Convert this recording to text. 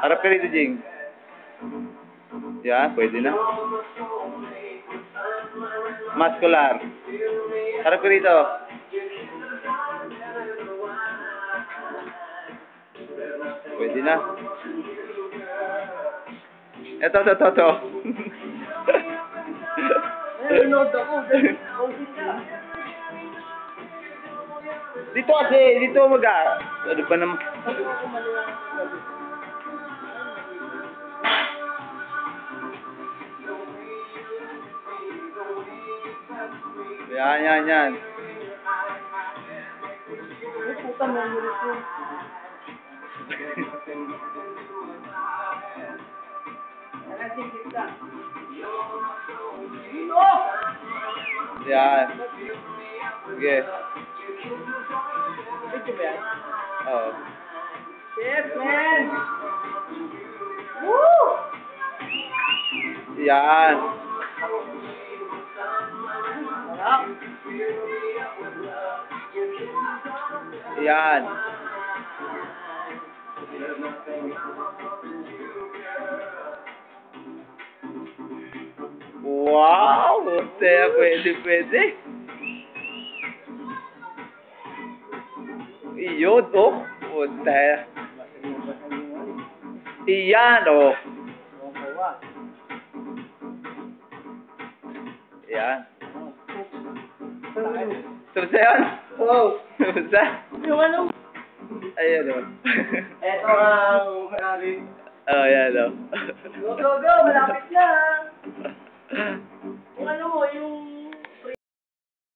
Harap ka rito, Jing. Yan, pwede na. Muscular. Harap ka rito. Pwede na. Ito. Nanonood ako. Dito kasi, dito ano pa naman? Yan. Puta, memory ko. Yan. Sige. Ito ba yan? Oo. Shit, man! Woo! Yan. Harap. Yan. Wow! Pwede. Iyon, oh. Puta. Iyan, oh. Yan. Susa yan? Oh. Susa? Yung ano? Ayan, oh. Eto ang marami. Oh, yan, oh. Go! Malapit na! Yung ano mo, yung